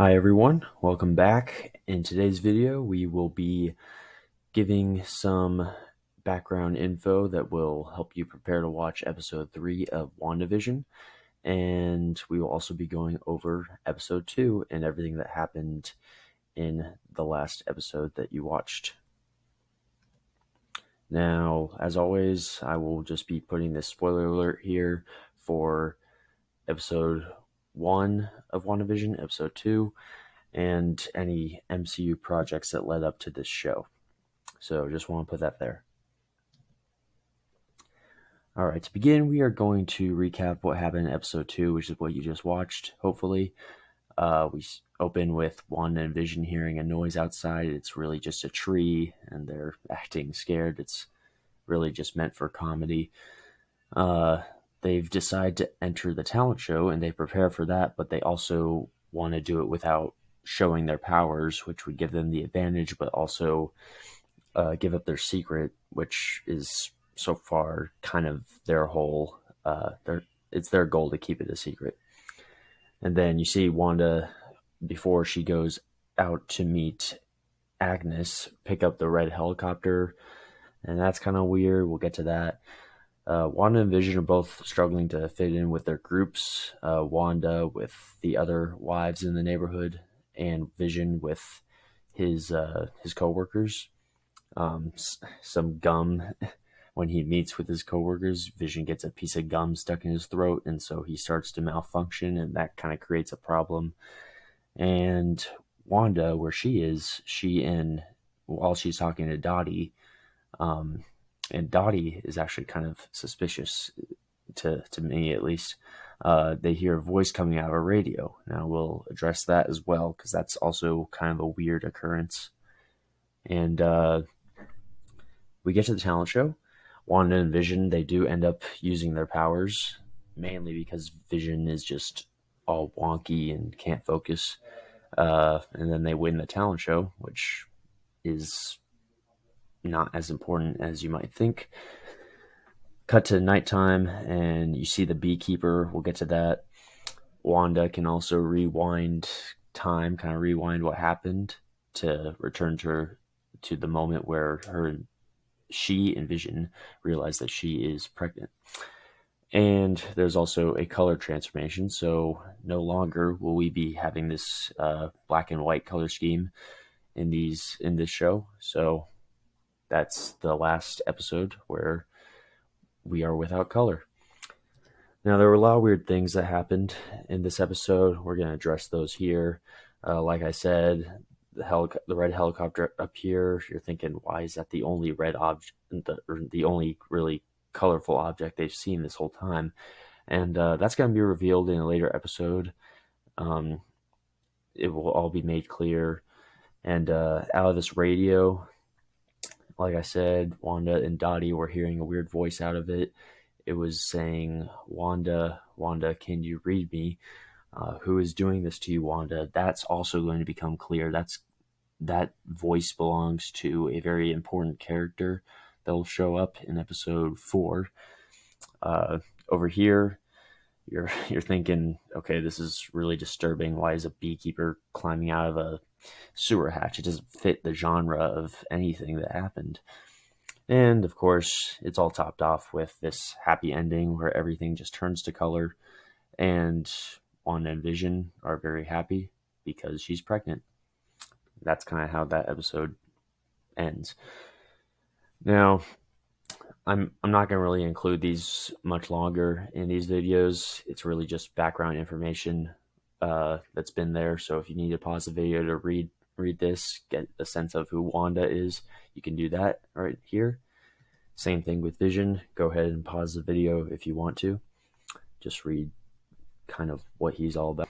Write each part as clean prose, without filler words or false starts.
Hi everyone, welcome back. In today's video, we will be giving some background info that will help you prepare to watch episode 3 of WandaVision, and we will also be going over episode 2 and everything that happened in the last episode that you watched. Now, as always, I will just be putting this spoiler alert here for episode 1 of WandaVision, episode 2, and any MCU projects that led up to this show. So just want to put that there. All right, to begin, we are going to recap what happened in episode 2, which is what you just watched, hopefully. We open with Wanda and Vision hearing a noise outside. It's really just a tree, and they're acting scared. It's really just meant for comedy. They've decided to enter the talent show, and they prepare for that, but they also want to do it without showing their powers, which would give them the advantage, but also give up their secret, which is so far kind of their whole it's their goal to keep it a secret. And then you see Wanda, before she goes out to meet Agnes, pick up the red helicopter, and that's kind of weird. We'll get to that. Wanda and Vision are both struggling to fit in with their groups. Wanda with the other wives in the neighborhood, and Vision with his coworkers. Some gum. When he meets with his coworkers, Vision gets a piece of gum stuck in his throat, and so he starts to malfunction, and that kind of creates a problem. And Wanda, where she is, while she's talking to Dottie, and Dottie is actually kind of suspicious to me, at least. They hear a voice coming out of a radio. Now we'll address that as well, because that's also kind of a weird occurrence. And we get to the talent show. Wanda and Vision, they do end up using their powers, mainly because Vision is just all wonky and can't focus. And then they win the talent show, which is not as important as you might think. Cut to nighttime, and you see the beekeeper. We'll get to that. Wanda can also rewind time, kind of rewind what happened to return to the moment where she and Vision realize that she is pregnant. And there's also a color transformation, so no longer will we be having this black and white color scheme in this show. So that's the last episode where we are without color. Now, there were a lot of weird things that happened in this episode. We're going to address those here. Like I said, the red helicopter up here, you're thinking, why is that the only red object, or the only really colorful object they've seen this whole time? And that's going to be revealed in a later episode. It will all be made clear. And out of this radio, like I said, Wanda and Dottie were hearing a weird voice out of it. It was saying, Wanda, can you read me? Who is doing this to you, Wanda? That's also going to become clear. That voice belongs to a very important character that will show up in episode 4. Over here, you're thinking, okay, this is really disturbing. Why is a beekeeper climbing out of a sewer hatch? It doesn't fit the genre of anything that happened. And of course, it's all topped off with this happy ending where everything just turns to color, and Wanda and Vision are very happy because she's pregnant. That's kind of how that episode ends. Now, I'm not going to really include these much longer in these videos. It's really just background information that's been there. So if you need to pause the video to read this, get a sense of who Wanda is, you can do that right here. Same thing with Vision. Go ahead and pause the video if you want to. Just read kind of what he's all about.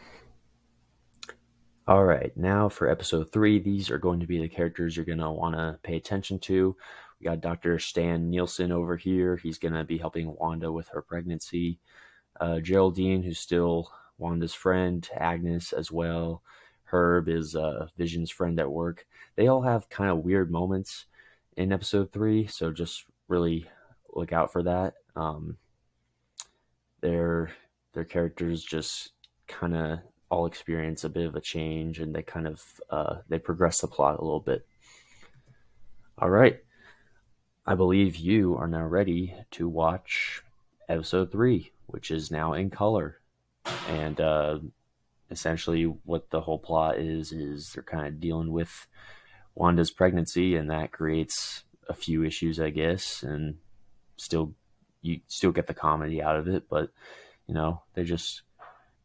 All right, now for episode 3, these are going to be the characters you're going to want to pay attention to. We got Dr. Stan Nielsen over here. He's going to be helping Wanda with her pregnancy. Geraldine, who's still Wanda's friend. Agnes as well. Herb is Vision's friend at work. They all have kind of weird moments in episode 3, so just really look out for that. Their characters just kind of all experience a bit of a change, and they kind of they progress the plot a little bit. All right, I believe you are now ready to watch episode 3, which is now in color. And essentially, what the whole plot is they're kind of dealing with Wanda's pregnancy, and that creates a few issues, I guess. And still, you still get the comedy out of it, but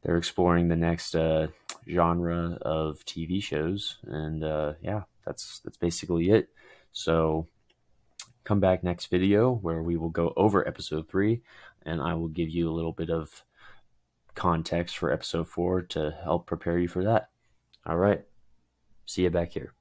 they're exploring the next genre of TV shows, and yeah, that's basically it. So come back next video where we will go over episode 3, and I will give you a little bit of context for episode 4 to help prepare you for that. All right, see you back here.